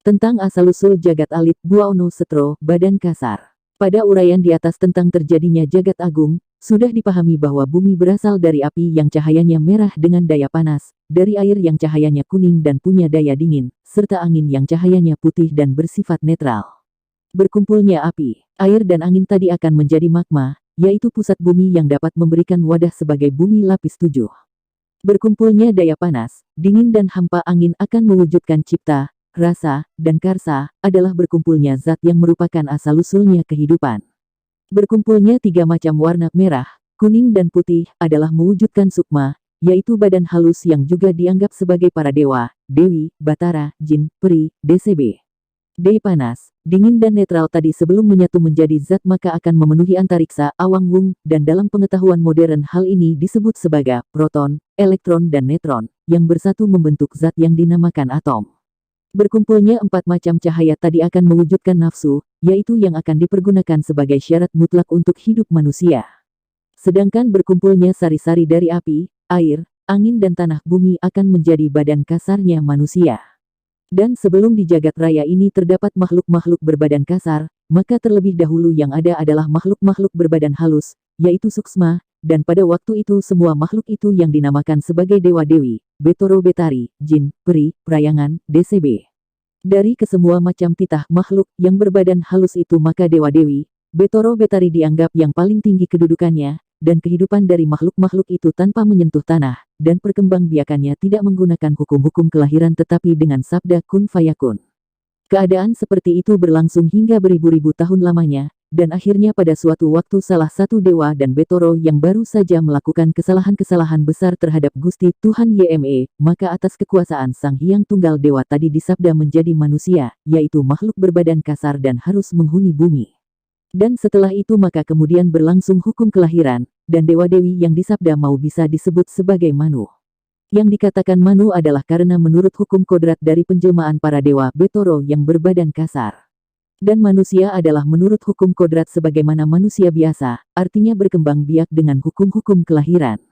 Tentang asal-usul Jagat Alit Buaono Setro, Badan Kasar. Pada uraian di atas tentang terjadinya Jagat Agung, sudah dipahami bahwa bumi berasal dari api yang cahayanya merah dengan daya panas, dari air yang cahayanya kuning dan punya daya dingin, serta angin yang cahayanya putih dan bersifat netral. Berkumpulnya api, air dan angin tadi akan menjadi magma, yaitu pusat bumi yang dapat memberikan wadah sebagai bumi lapis 7. Berkumpulnya daya panas, dingin dan hampa angin akan mewujudkan cipta, rasa, dan karsa, adalah berkumpulnya zat yang merupakan asal-usulnya kehidupan. Berkumpulnya 3 macam warna merah, kuning dan putih adalah mewujudkan sukma, yaitu badan halus yang juga dianggap sebagai para dewa, dewi, batara, jin, peri, DCB. Panas, dingin dan netral tadi sebelum menyatu menjadi zat maka akan memenuhi antariksa, awang wung, dan dalam pengetahuan modern hal ini disebut sebagai proton, elektron dan neutron, yang bersatu membentuk zat yang dinamakan atom. Berkumpulnya 4 macam cahaya tadi akan mewujudkan nafsu, yaitu yang akan dipergunakan sebagai syarat mutlak untuk hidup manusia. Sedangkan berkumpulnya sari-sari dari api, air, angin dan tanah bumi akan menjadi badan kasarnya manusia. Dan sebelum di jagat raya ini terdapat makhluk-makhluk berbadan kasar, maka terlebih dahulu yang ada adalah makhluk-makhluk berbadan halus, yaitu suksma, dan pada waktu itu semua makhluk itu yang dinamakan sebagai dewa-dewi, Betoro Betari, jin, peri, prayangan, DCB. Dari kesemua macam titah makhluk yang berbadan halus itu maka dewa-dewi, Betoro Betari dianggap yang paling tinggi kedudukannya, dan kehidupan dari makhluk-makhluk itu tanpa menyentuh tanah, dan perkembangbiakannya tidak menggunakan hukum-hukum kelahiran tetapi dengan sabda kun fayakun. Keadaan seperti itu berlangsung hingga beribu-ribu tahun lamanya, dan akhirnya pada suatu waktu salah satu dewa dan Betoro yang baru saja melakukan kesalahan-kesalahan besar terhadap Gusti Tuhan Yme, maka atas kekuasaan Sang Hyang Tunggal Dewa tadi disabda menjadi manusia, yaitu makhluk berbadan kasar dan harus menghuni bumi. Dan setelah itu maka kemudian berlangsung hukum kelahiran, dan dewa-dewi yang disabda mau bisa disebut sebagai Manu. Yang dikatakan Manu adalah karena menurut hukum kodrat dari penjelmaan para dewa Betoro yang berbadan kasar. Dan manusia adalah menurut hukum kodrat sebagaimana manusia biasa, artinya berkembang biak dengan hukum-hukum kelahiran.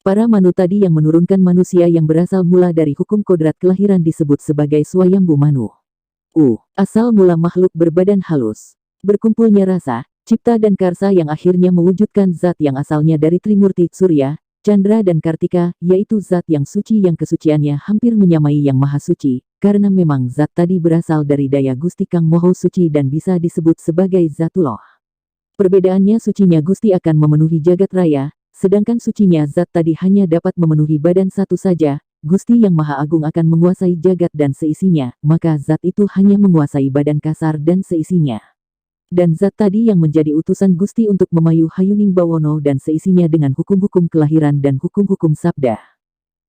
Para Manu tadi yang menurunkan manusia yang berasal mula dari hukum kodrat kelahiran disebut sebagai Swayambu Manu. Asal mula makhluk berbadan halus. Berkumpulnya rasa, cipta dan karsa yang akhirnya mewujudkan zat yang asalnya dari Trimurti, Surya, Chandra dan Kartika, yaitu zat yang suci yang kesuciannya hampir menyamai yang maha suci. Karena memang zat tadi berasal dari daya Gusti Kang Moho Suci dan bisa disebut sebagai Zatullah. Perbedaannya sucinya Gusti akan memenuhi jagat raya, sedangkan sucinya zat tadi hanya dapat memenuhi badan satu saja. Gusti yang Maha Agung akan menguasai jagat dan seisinya, maka zat itu hanya menguasai badan kasar dan seisinya. Dan zat tadi yang menjadi utusan Gusti untuk memayu Hayuning Bawono dan seisinya dengan hukum-hukum kelahiran dan hukum-hukum sabda.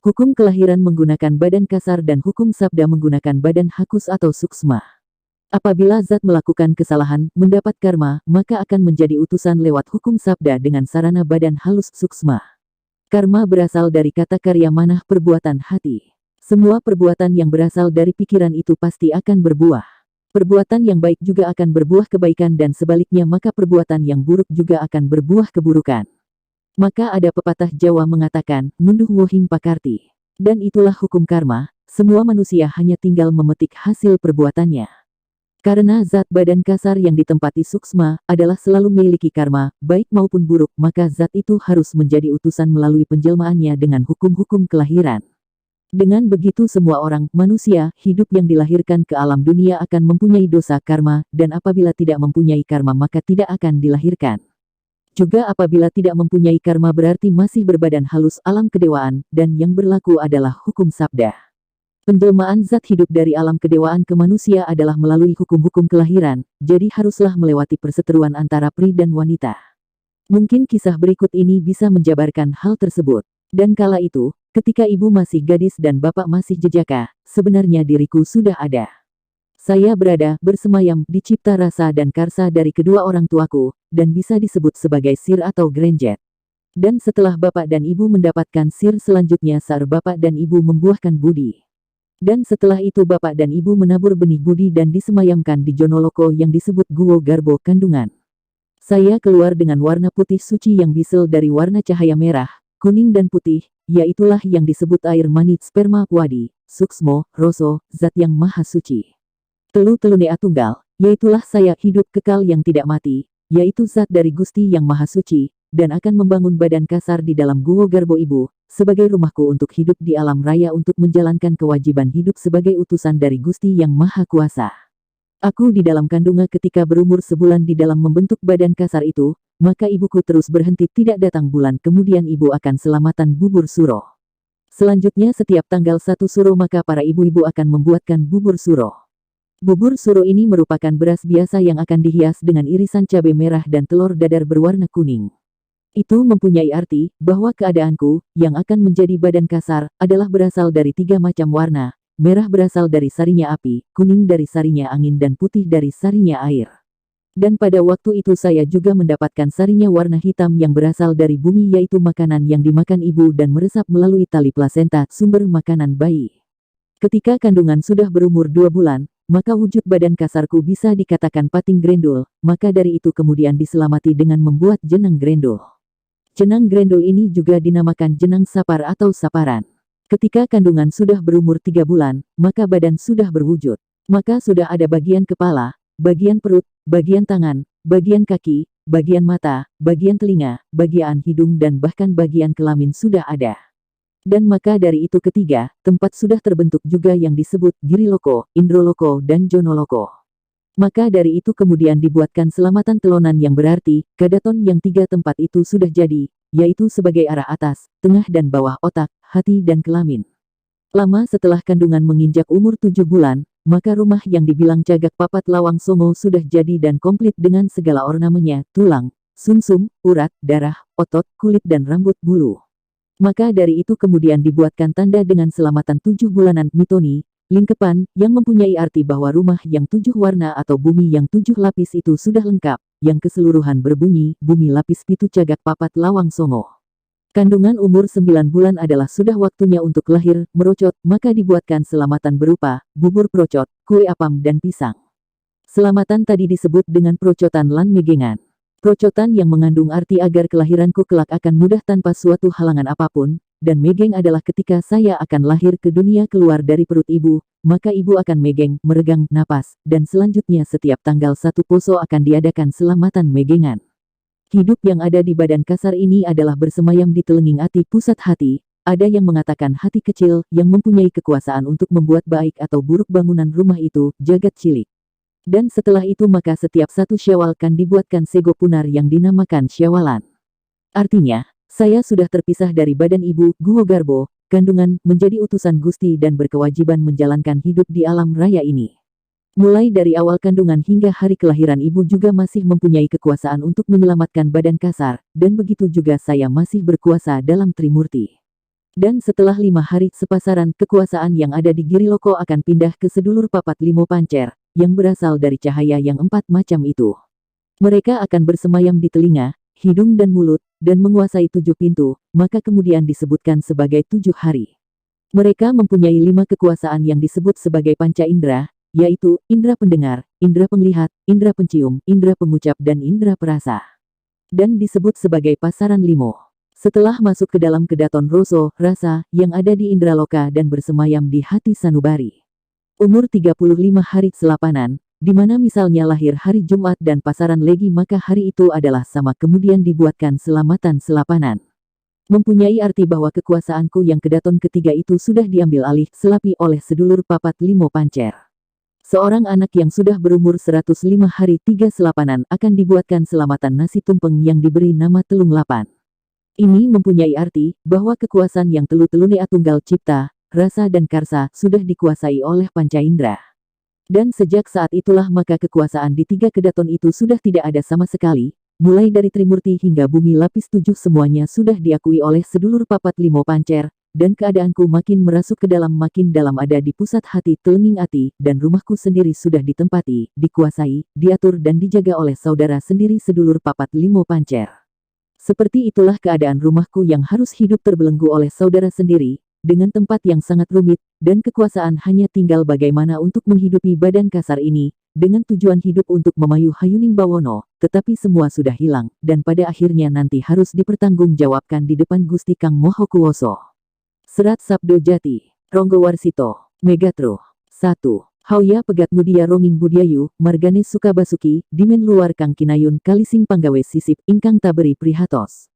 Hukum kelahiran menggunakan badan kasar dan hukum sabda menggunakan badan hakus atau suksma. Apabila zat melakukan kesalahan, mendapat karma, maka akan menjadi utusan lewat hukum sabda dengan sarana badan halus suksma. Karma berasal dari kata karya manah perbuatan hati. Semua perbuatan yang berasal dari pikiran itu pasti akan berbuah. Perbuatan yang baik juga akan berbuah kebaikan dan sebaliknya maka perbuatan yang buruk juga akan berbuah keburukan. Maka ada pepatah Jawa mengatakan, ngunduh wohing pakarti. Dan itulah hukum karma, semua manusia hanya tinggal memetik hasil perbuatannya. Karena zat badan kasar yang ditempati suksma, adalah selalu memiliki karma, baik maupun buruk, maka zat itu harus menjadi utusan melalui penjelmaannya dengan hukum-hukum kelahiran. Dengan begitu semua orang, manusia, hidup yang dilahirkan ke alam dunia akan mempunyai dosa karma, dan apabila tidak mempunyai karma maka tidak akan dilahirkan. Juga apabila tidak mempunyai karma berarti masih berbadan halus alam kedewaan, dan yang berlaku adalah hukum sabda. Penjelmaan zat hidup dari alam kedewaan ke manusia adalah melalui hukum-hukum kelahiran, jadi haruslah melewati perseteruan antara pria dan wanita. Mungkin kisah berikut ini bisa menjabarkan hal tersebut. Dan kala itu, ketika ibu masih gadis dan bapak masih jejaka, sebenarnya diriku sudah ada. Saya berada, bersemayam, di cipta rasa dan karsa dari kedua orang tuaku, dan bisa disebut sebagai sir atau grenjet. Dan setelah bapak dan ibu mendapatkan sir selanjutnya sar bapak dan ibu membuahkan budi. Dan setelah itu bapak dan ibu menabur benih budi dan disemayamkan di Jonoloko yang disebut Guwo Garbo Kandungan. Saya keluar dengan warna putih suci yang bisul dari warna cahaya merah, kuning dan putih, yaitulah yang disebut air mani sperma wadi, suksmo, roso, zat yang maha suci. Telu Nea Tunggal, yaitulah saya hidup kekal yang tidak mati, yaitu zat dari Gusti yang maha suci, dan akan membangun badan kasar di dalam Guwo Garbo Ibu, sebagai rumahku untuk hidup di alam raya untuk menjalankan kewajiban hidup sebagai utusan dari Gusti yang maha kuasa. Aku di dalam kandungan ketika berumur sebulan di dalam membentuk badan kasar itu, maka ibuku terus berhenti tidak datang bulan kemudian ibu akan selamatan bubur suro. Selanjutnya setiap tanggal 1 suro maka para ibu-ibu akan membuatkan bubur suro. Bubur suro ini merupakan beras biasa yang akan dihias dengan irisan cabai merah dan telur dadar berwarna kuning. Itu mempunyai arti bahwa keadaanku yang akan menjadi badan kasar adalah berasal dari 3 macam warna. Merah berasal dari sarinya api, kuning dari sarinya angin dan putih dari sarinya air. Dan pada waktu itu saya juga mendapatkan sarinya warna hitam yang berasal dari bumi yaitu makanan yang dimakan ibu dan meresap melalui tali plasenta, sumber makanan bayi. Ketika kandungan sudah berumur 2 bulan, maka wujud badan kasarku bisa dikatakan pating grendul, maka dari itu kemudian diselamati dengan membuat jenang grendul. Jenang grendul ini juga dinamakan jenang sapar atau saparan. Ketika kandungan sudah berumur 3 bulan, maka badan sudah berwujud. Maka sudah ada bagian kepala, bagian perut, bagian tangan, bagian kaki, bagian mata, bagian telinga, bagian hidung dan bahkan bagian kelamin sudah ada. Dan maka dari itu ketiga, tempat sudah terbentuk juga yang disebut Giriloko, Indroloko dan Jonoloko. Maka dari itu kemudian dibuatkan selamatan telonan yang berarti, kadaton yang 3 tempat itu sudah jadi, yaitu sebagai arah atas, tengah dan bawah otak, hati dan kelamin. Lama setelah kandungan menginjak umur 7 bulan, maka rumah yang dibilang Cagak Papat Lawang Songo sudah jadi dan komplit dengan segala ornamennya, tulang, sumsum, urat, darah, otot, kulit dan rambut bulu. Maka dari itu kemudian dibuatkan tanda dengan selamatan 7 bulanan mitoni, lingkepan, yang mempunyai arti bahwa rumah yang 7 warna atau bumi yang 7 lapis itu sudah lengkap, yang keseluruhan berbunyi, bumi lapis pitu Cagak Papat Lawang Songo. Kandungan umur 9 bulan adalah sudah waktunya untuk lahir, merocot, maka dibuatkan selamatan berupa, bubur procot, kue apam dan pisang. Selamatan tadi disebut dengan procotan lan megengan. Procotan yang mengandung arti agar kelahiranku kelak akan mudah tanpa suatu halangan apapun, dan megeng adalah ketika saya akan lahir ke dunia keluar dari perut ibu, maka ibu akan megeng, meregang napas, dan selanjutnya setiap tanggal 1 Poso akan diadakan selamatan megengan. Hidup yang ada di badan kasar ini adalah bersemayam di telenging hati pusat hati, ada yang mengatakan hati kecil yang mempunyai kekuasaan untuk membuat baik atau buruk bangunan rumah itu, jagat cilik. Dan setelah itu maka setiap 1 Syawal kan dibuatkan sego punar yang dinamakan Syawalan. Artinya, saya sudah terpisah dari badan ibu, Guwo Garbo, kandungan, menjadi utusan Gusti dan berkewajiban menjalankan hidup di alam raya ini. Mulai dari awal kandungan hingga hari kelahiran ibu juga masih mempunyai kekuasaan untuk menyelamatkan badan kasar, dan begitu juga saya masih berkuasa dalam Trimurti. Dan setelah 5 hari sepasaran kekuasaan yang ada di Giriloko akan pindah ke sedulur papat limo pancer, yang berasal dari cahaya yang 4 macam itu. Mereka akan bersemayam di telinga, hidung dan mulut, dan menguasai 7 pintu, maka kemudian disebutkan sebagai 7 hari. Mereka mempunyai 5 kekuasaan yang disebut sebagai panca indera, yaitu indera pendengar, indera penglihat, indera pencium, indera pengucap dan indera perasa. Dan disebut sebagai pasaran limo. Setelah masuk ke dalam kedaton roso, rasa, yang ada di indera loka dan bersemayam di hati sanubari. Umur 35 hari selapanan, di mana misalnya lahir hari Jumat dan pasaran legi maka hari itu adalah sama kemudian dibuatkan selamatan selapanan. Mempunyai arti bahwa kekuasaanku yang kedaton ketiga itu sudah diambil alih selapi oleh sedulur papat limo pancer. Seorang anak yang sudah berumur 105 hari 3 selapanan akan dibuatkan selamatan nasi tumpeng yang diberi nama telung lapan. Ini mempunyai arti bahwa kekuasaan yang telu Nea Tunggal cipta, rasa dan karsa sudah dikuasai oleh panca indera. Dan sejak saat itulah maka kekuasaan di 3 kedaton itu sudah tidak ada sama sekali, mulai dari Trimurti hingga bumi lapis 7 semuanya sudah diakui oleh sedulur papat limo pancer. Dan keadaanku makin merasuk ke dalam makin dalam ada di pusat hati telenging hati, dan rumahku sendiri sudah ditempati, dikuasai, diatur dan dijaga oleh saudara sendiri sedulur papat limo pancer. Seperti itulah keadaan rumahku yang harus hidup terbelenggu oleh saudara sendiri, dengan tempat yang sangat rumit, dan kekuasaan hanya tinggal bagaimana untuk menghidupi badan kasar ini, dengan tujuan hidup untuk memayu Hayuning Bawono, tetapi semua sudah hilang, dan pada akhirnya nanti harus dipertanggungjawabkan di depan Gusti Kang Moho Kuwoso. Serat Sabdo Jati, Ronggo Warsito, Megatruh. 1. Hauya pegat mudia ronging budiayu, margane suka basuki, dimen luar kang kinayun kalising panggawe sisip ingkang taberi prihatos.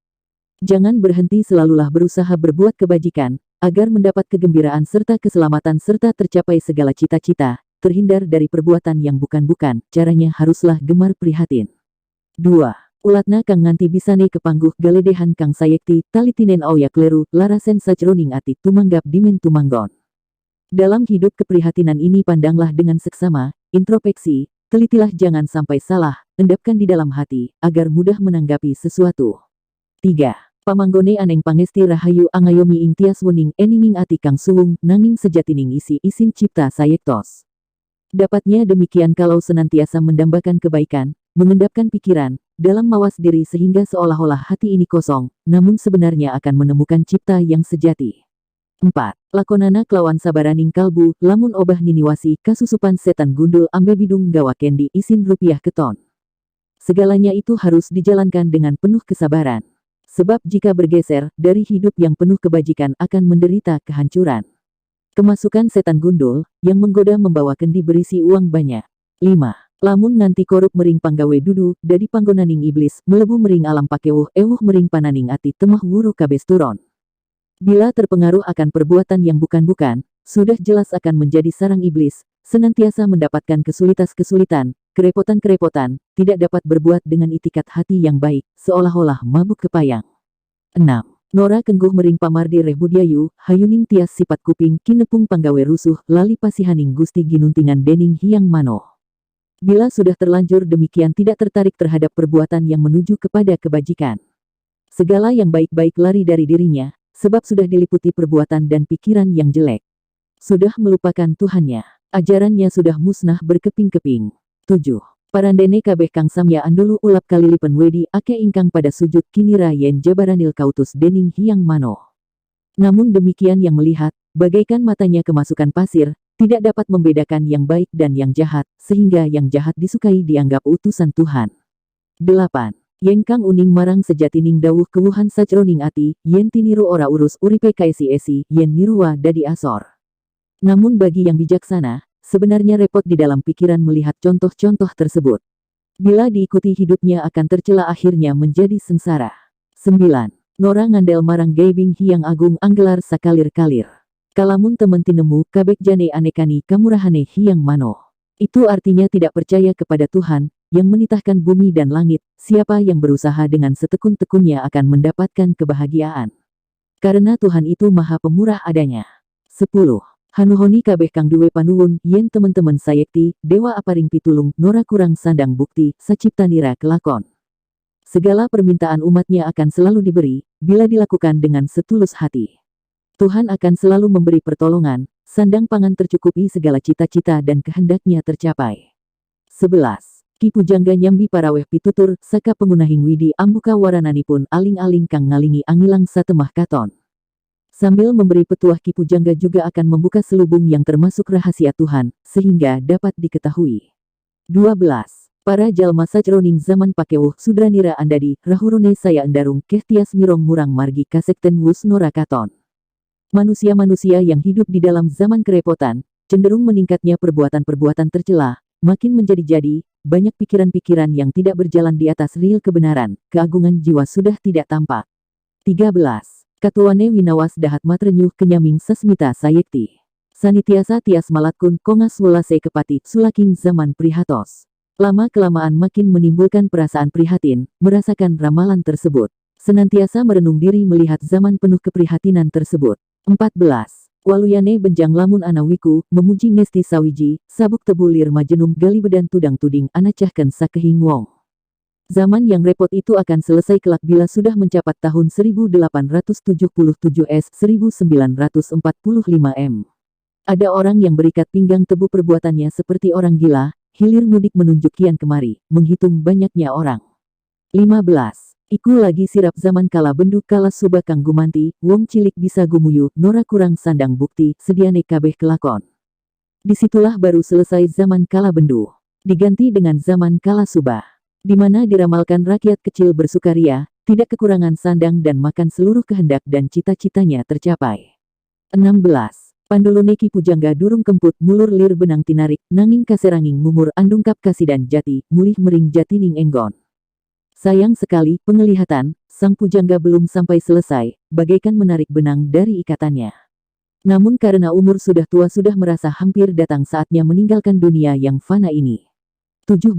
Jangan berhenti, selalulah berusaha berbuat kebajikan, agar mendapat kegembiraan serta keselamatan serta tercapai segala cita-cita, terhindar dari perbuatan yang bukan-bukan, caranya haruslah gemar prihatin. 2. Ulatna kang nganti bisane kepangguh galedehan kang sayekti, talitinen auya kleru, larasen sajroning ati tumanggap dimen tumanggon. Dalam hidup keprihatinan ini pandanglah dengan seksama, introspeksi, telitilah jangan sampai salah, endapkan di dalam hati, agar mudah menanggapi sesuatu. 3. Pamanggone aneng pangesti rahayu angayomi ing tias wening eninging ati kang suwung, nanging sejatining isi isin cipta sayektos. Dapatnya demikian kalau senantiasa mendambakan kebaikan, mengendapkan pikiran, dalam mawas diri sehingga seolah-olah hati ini kosong, namun sebenarnya akan menemukan cipta yang sejati. 4. Lakonana kelawan sabaraning kalbu, lamun obah niniwasi, kasusupan setan gundul ambe bidung gawa kendi isin rupiah keton. Segalanya itu harus dijalankan dengan penuh kesabaran. Sebab jika bergeser, dari hidup yang penuh kebajikan akan menderita kehancuran. Kemasukan setan gundul, yang menggoda membawa kendi berisi uang banyak. 5. Lamun nganti korup mering panggawe dudu, dadi panggonaning iblis, melebu mering alam pakewuh ewuh mering pananing ati temah wuru kabes turon. Bila terpengaruh akan perbuatan yang bukan-bukan, sudah jelas akan menjadi sarang iblis, senantiasa mendapatkan kesulitan-kesulitan, kerepotan-kerepotan, tidak dapat berbuat dengan itikat hati yang baik, seolah-olah mabuk kepayang. 6. Nora kengguh mering pamardi reh budiayu, hayuning tias sifat kuping, kinepung panggawe rusuh, lali pasihaning gusti ginuntingan dening hiang mano. Bila sudah terlanjur demikian tidak tertarik terhadap perbuatan yang menuju kepada kebajikan. Segala yang baik-baik lari dari dirinya, sebab sudah diliputi perbuatan dan pikiran yang jelek. Sudah melupakan Tuhannya. Ajarannya sudah musnah berkeping-keping. 7. Parandene kabeh kang samya andulu ulap kalilipen wedi ake ingkang pada sujud kinira yen jabaranil kautus dening hiang mano. Namun demikian yang melihat, bagaikan matanya kemasukan pasir, tidak dapat membedakan yang baik dan yang jahat, sehingga yang jahat disukai dianggap utusan Tuhan. 8. Yen kang uning marang sejatining dawuh kewuhan sajroning ati, yen tiniru ora urus uripe kaesi-esi, yen niruwa dadi asor. Namun bagi yang bijaksana, sebenarnya repot di dalam pikiran melihat contoh-contoh tersebut. Bila diikuti hidupnya akan tercela akhirnya menjadi sengsara. 9. Nora ngandel marang gaibing hiang agung anggelar sakalir-kalir. Kalamun temen tinemu kabek jane anekani kamurahane hiang mano. Itu artinya tidak percaya kepada Tuhan, yang menitahkan bumi dan langit, siapa yang berusaha dengan setekun-tekunnya akan mendapatkan kebahagiaan. Karena Tuhan itu maha pemurah adanya. 10. Hanuhoni kabeh kang duwe panuwun, yen temen-temen sayekti, dewa aparing pitulung, nora kurang sandang bukti, saciptanira kelakon. Segala permintaan umatnya akan selalu diberi, bila dilakukan dengan setulus hati. Tuhan akan selalu memberi pertolongan, sandang pangan tercukupi segala cita-cita dan kehendaknya tercapai. 11. Ki Pujangga nyambi paraweh pitutur, saka pengunahing widi ambuka warananipun aling-aling kang ngalingi angilang satemah katon. Sambil memberi petuah Ki Pujangga juga akan membuka selubung yang termasuk rahasia Tuhan, sehingga dapat diketahui. 12. Para jalma sajroning zaman pakewuh sudranira andadi, rahurune saya endarung keh tias mirong murang margi kasekten wus nora katon. Manusia-manusia yang hidup di dalam zaman kerepotan, cenderung meningkatnya perbuatan-perbuatan tercela, makin menjadi-jadi, banyak pikiran-pikiran yang tidak berjalan di atas ril kebenaran, keagungan jiwa sudah tidak tampak. 13. Katuane winawas dahat matrenyuh kenyaming sasmita sayekti. Sanitiasa tias malatkun kongas welase kepati sulaking zaman prihatos. Lama-kelamaan makin menimbulkan perasaan prihatin, merasakan ramalan tersebut. Senantiasa merenung diri melihat zaman penuh keprihatinan tersebut. 14. Waluyane benjang lamun anawiku, memuji ngesti sawiji, sabuk tebulir majenum gali bedan tudang tuding anacahkan sakehing wong. Zaman yang repot itu akan selesai kelak bila sudah mencapai tahun 1877 S 1945 M. Ada orang yang berikat pinggang tebu perbuatannya seperti orang gila, hilir mudik menunjuk kian kemari, menghitung banyaknya orang. 15. Iku lagi sirap zaman kala benduk kala suba kang gumanti, wong cilik bisa gumuyu, nora kurang sandang bukti, sediane kabeh kelakon. Disitulah baru selesai zaman kala bendu. Diganti dengan zaman kala suba. di mana diramalkan rakyat kecil bersukaria, tidak kekurangan sandang dan makan, seluruh kehendak dan cita-citanya tercapai. 16. Panduluneki pujangga durung kemput mulur lir benang tinarik, nanging kaseranging mumur andungkap kasidan jati, mulih mering jatining enggon. Sayang sekali, penglihatan sang pujangga belum sampai selesai, bagaikan menarik benang dari ikatannya. Namun karena umur sudah tua, sudah merasa hampir datang saatnya meninggalkan dunia yang fana ini. 17.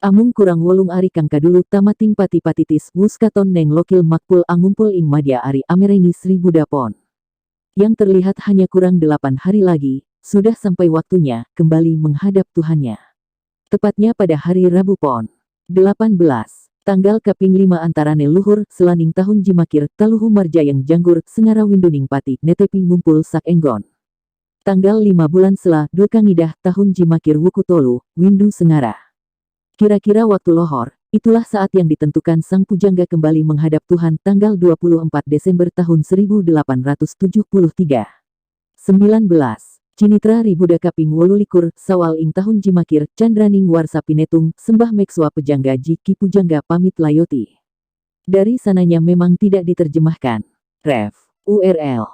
Amung kurang wolung ari kang kadulu tamating pati-patitis wuskaton neng lokil makpul angumpul ing madya ari amerengi Sri Buddha Pon. Yang terlihat hanya kurang 8 hari lagi, sudah sampai waktunya kembali menghadap Tuhannya. Tepatnya pada hari Rabu Pon. 18. Tanggal kaping 5 antarane luhur selaning tahun Jimakir taluhu marjayang janggur sengara winduning pati netepi ngumpul sak enggon. Tanggal 5 bulan Sela Dulkangidah tahun Jimakir wuku tolu windu sengara. Kira-kira waktu lohor, itulah saat yang ditentukan sang pujangga kembali menghadap Tuhan tanggal 24 Desember tahun 1873. 19. Cinitra Ribuda Kaping Wolulikur Sawal ing tahun Jimakir Candraning Warsa Pinetung Sembah Mekswa Pejangga Jiki Pujangga pamit layoti. Dari sananya memang tidak diterjemahkan. Ref. URL